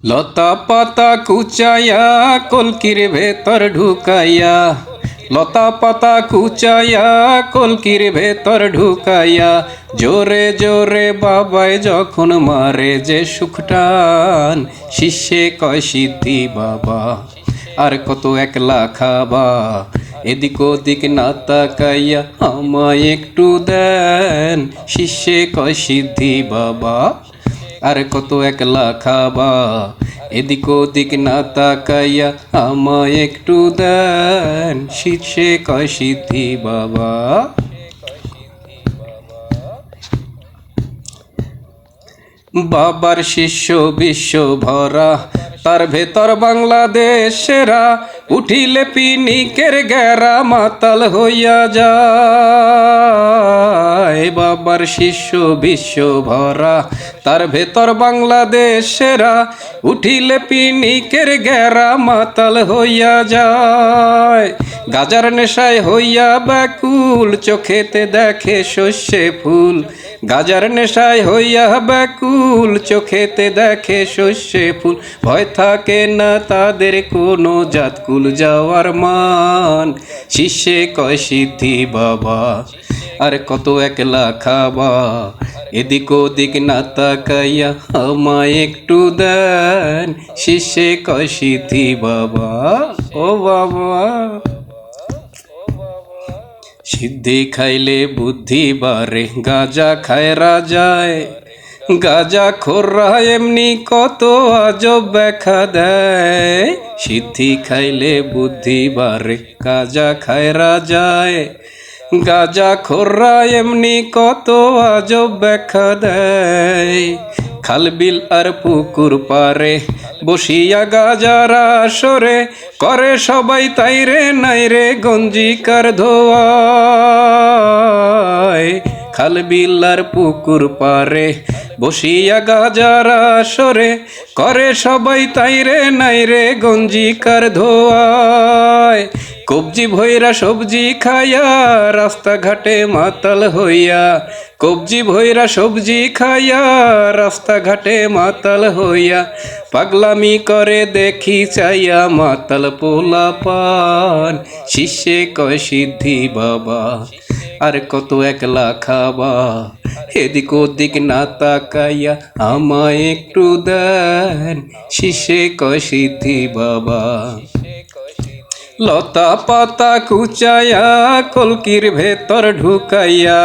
লতা পাতা কুচায়া কলকির ভেতর ঢুকাইয়া, লতা পাতা কুচায়া কলকির ভেতর ঢুকাইয়া, জোরে জোরে বাবায় যখন মারে যে সুখটান, শিষ্যে কয় সিদ্ধি বাবা আর কত একলা খাবা, এদিক ওদিক না তাকাইয়া আমায় একটু দেন, শিষ্যে কয় সিদ্ধি বাবা আর কত একলা খাবা, এদিক ওদিক না তাকাইয়া আমায় একটু দেন, শিষ্যে কয় সিদ্ধি বাবা। বাবার শিষ্য বিশ্ব ভরা, তার ভেতর বাংলাদেশ সেরা, উঠিলে পিনিকের গেরা মাতাল হইয়া যায়। বাবার শিষ্য বিশ্ব ভরা, তার ভেতর বাংলাদেশ সেরা, উঠিলে পিনিকের গেরা মাতাল হইয়া যায়। গাজার নেশায় হইয়া ব্যাকুল, চোখেতে দেখে শস্যে ফুল, গাজার নেশায় হইয়া ব্যাকুল, চোখেতে দেখে শস্যে ফুল, ভয় থাকে না তাদের কোনো জাতকুল যাওয়ার মান, শিষ্যে কয় সিদ্ধি বাবা আর কত একলা খাবা, এদিক ওদিক না তাকাইয়া আমায় একটু দেন, শিষ্যে কয় সিদ্ধি বাবা। ও বাবা, সিদ্ধি খাইলে বুদ্ধি বাড়ে, গাজা খায় রাজায়, গাজা খোররা এমনি কত আজব ব্যাখ্যা দেয়। সিদ্ধি খাইলে বুদ্ধি বাড়ে, গাজা খায় রাজায়, গাজা খোররা এমনি কত আজব ব্যাখ্যা দেয়। খাল বিল আর পুকুর পারে বসিয়া গাজার আসরে, করে সবাই তাই রে নাই রে গঞ্জিকার ধোয়ায়। খাল বিল আর পুকুর পারে বসিয়া গাজার আসরে, করে সবাই তাই রে নাই রে গঞ্জিকার ধোয়ায়। কবজি ভৈরা সবজি খাইয়া রাস্তাঘাটে মাতাল হইয়া, কবজি ভৈরা সবজি খাইয়া রাস্তাঘাটে মাতাল হইয়া, পাগলামি করে দেখি চাইয়া মাতাল পোলা পান, শিষ্যে কয় সিদ্ধি বাবা আর কত একলা খাবা, এদিক ওদিক না তাকাইয়া আমায় একটু দেন, শিষ্যে কয় সিদ্ধি বাবা। লতা পাতা কুচায়া কলকির ভেতর ঢুকাইয়া,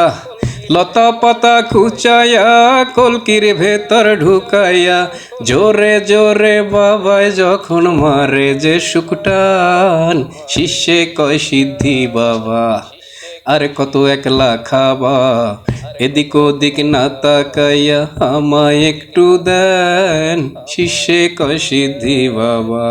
লতা পাতা কুচায়া কলকির ভেতর ঢুকাইয়া, জোরে জোরে বাবায় যখন মারে যে সুখটান, শিষ্যে কয় সিদ্ধি বাবা আর কত একলা খাবা, এদিক ওদিক না তাকাইয়া আমায় একটু দেন, শিষ্যে কয় সিদ্ধি বাবা।